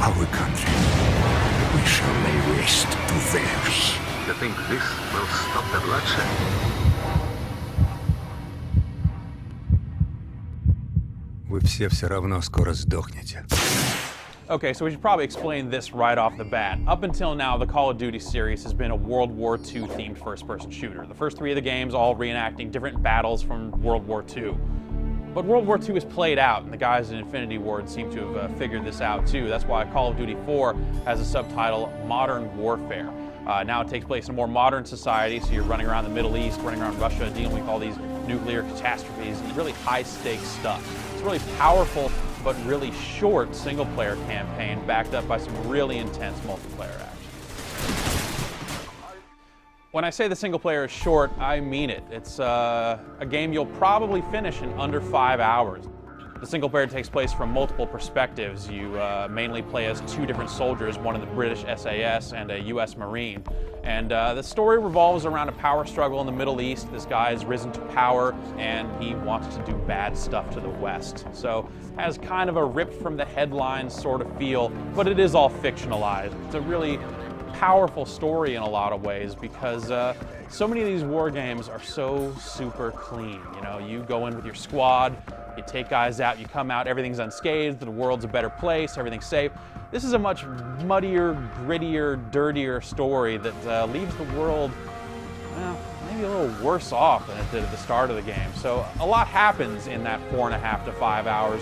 our country. We shall lay waste to theirs. You think this will stop the bloodshed? Вы все равно скоро сдохнете. Okay, so we should probably explain this right off the bat. Up until now, the Call of Duty series has been a World War II themed first-person shooter. The first 3 of the games all reenacting different battles from World War II. But World War II is played out, and the guys in Infinity Ward seem to have figured this out too. That's why Call of Duty 4 has a subtitle, Modern Warfare. Now it takes place in a more modern society, so you're running around the Middle East, running around Russia, dealing with all these nuclear catastrophes, and really high-stakes stuff. It's really powerful, but really short single-player campaign backed up by some really intense multiplayer action. When I say the single-player is short, I mean it. It's a game you'll probably finish in under 5 hours. The single-player takes place from multiple perspectives. You mainly play as 2 different soldiers, one in the British SAS and a US Marine. And the story revolves around a power struggle in the Middle East. This guy has risen to power, and he wants to do bad stuff to the West. So it has kind of a ripped from the headlines sort of feel, but it is all fictionalized. It's a really powerful story in a lot of ways because so many of these war games are so super clean. You know, you go in with your squad, you take guys out, you come out, everything's unscathed, the world's a better place, everything's safe. This is a much muddier, grittier, dirtier story that leaves the world, well, maybe a little worse off than it did at the start of the game. So a lot happens in that 4.5 to 5 hours,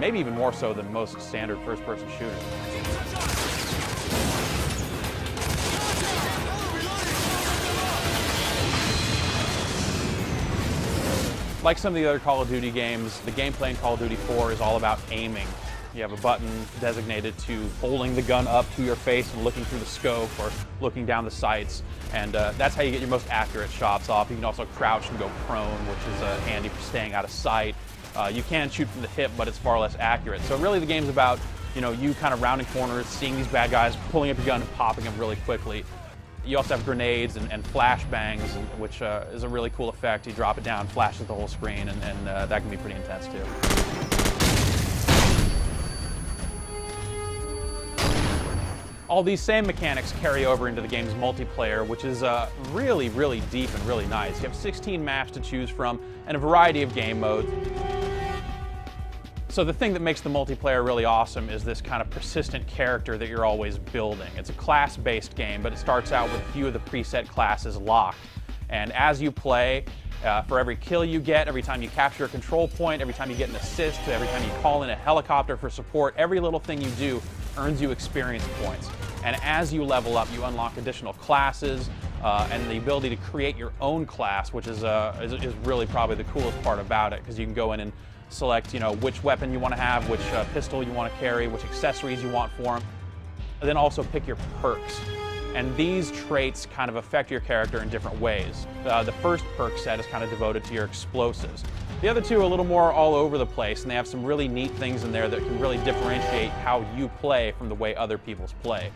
maybe even more so than most standard first-person shooters. Like some of the other Call of Duty games, the gameplay in Call of Duty 4 is all about aiming. You have a button designated to holding the gun up to your face and looking through the scope or looking down the sights, and that's how you get your most accurate shots off. You can also crouch and go prone, which is handy for staying out of sight. You can shoot from the hip, but it's far less accurate. So really the game's about, you know, you kind of rounding corners, seeing these bad guys, pulling up your gun and popping them really quickly. You also have grenades and flashbangs, which is a really cool effect. You drop it down, flashes the whole screen, and that can be pretty intense too. All these same mechanics carry over into the game's multiplayer, which is really, really deep and really nice. You have 16 maps to choose from and a variety of game modes. So the thing that makes the multiplayer really awesome is this kind of persistent character that you're always building. It's a class-based game, but it starts out with a few of the preset classes locked. And as you play, for every kill you get, every time you capture a control point, every time you get an assist, every time you call in a helicopter for support, every little thing you do earns you experience points. And as you level up, you unlock additional classes and the ability to create your own class, which is really probably the coolest part about it, because you can go in and select, you know, which weapon you want to have, which pistol you want to carry, which accessories you want for them, and then also pick your perks. And these traits kind of affect your character in different ways. The first perk set is kind of devoted to your explosives. The other 2 are a little more all over the place, and they have some really neat things in there that can really differentiate how you play from the way other people's play.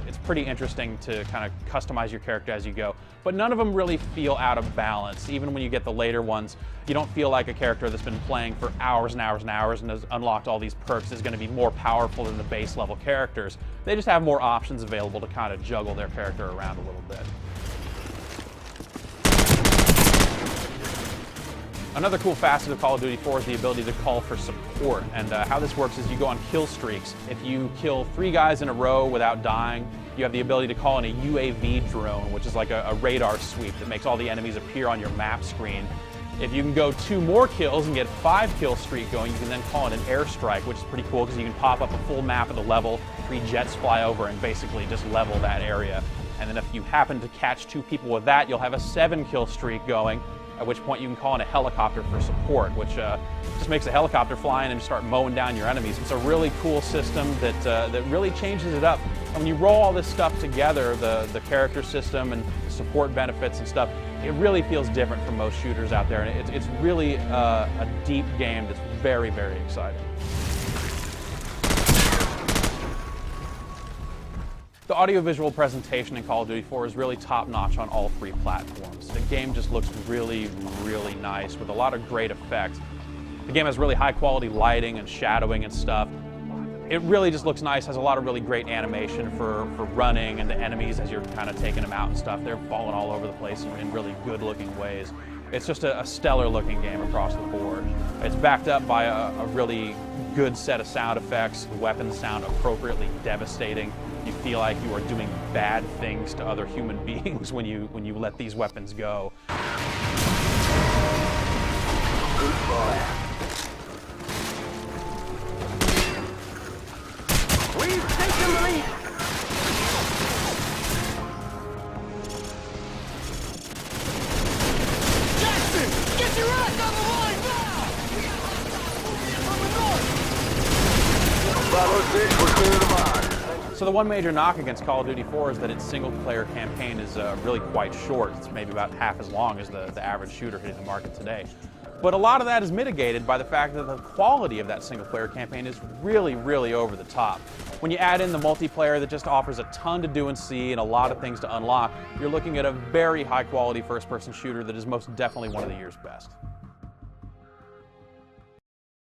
It's pretty interesting to kind of customize your character as you go, but none of them really feel out of balance. Even when you get the later ones, you don't feel like a character that's been playing for hours and hours and hours and has unlocked all these perks is going to be more powerful than the base level characters. They just have more options available to kind of juggle their character around a little bit. Another cool facet of Call of Duty 4 is the ability to call for support, and how this works is you go on kill streaks. If you kill 3 guys in a row without dying, you have the ability to call in a UAV drone, which is like a radar sweep that makes all the enemies appear on your map screen. If you can go 2 more kills and get 5 kill streak going, you can then call in an airstrike, which is pretty cool because you can pop up a full map of the level, 3 jets fly over and basically just level that area. And then if you happen to catch 2 people with that, you'll have a 7 kill streak going, at which point you can call in a helicopter for support, which just makes a helicopter fly in and start mowing down your enemies. It's a really cool system that really changes it up. And when you roll all this stuff together, the character system and support benefits and stuff, it really feels different from most shooters out there. And it's really a deep game that's very, very exciting. The audiovisual presentation in Call of Duty 4 is really top-notch on all 3 platforms. The game just looks really, really nice with a lot of great effects. The game has really high-quality lighting and shadowing and stuff. it really just looks nice, has a lot of really great animation for running, and the enemies as you're kind of taking them out and stuff, they're falling all over the place in really good looking ways. It's just a stellar looking game across the board. It's backed up by a really good set of sound effects. The weapons sound appropriately devastating. You feel like you are doing bad things to other human beings when you let these weapons go. Good boy. We've taken the lead. Jackson, get your ass on the line now! From the north! Follow this, we're clear to mine. So the one major knock against Call of Duty 4 is that its single-player campaign is really quite short. It's maybe about half as long as the average shooter hitting the market today. But a lot of that is mitigated by the fact that the quality of that single-player campaign is really, really over the top. When you add in the multiplayer that just offers a ton to do and see and a lot of things to unlock, you're looking at a very high-quality first-person shooter that is most definitely one of the year's best.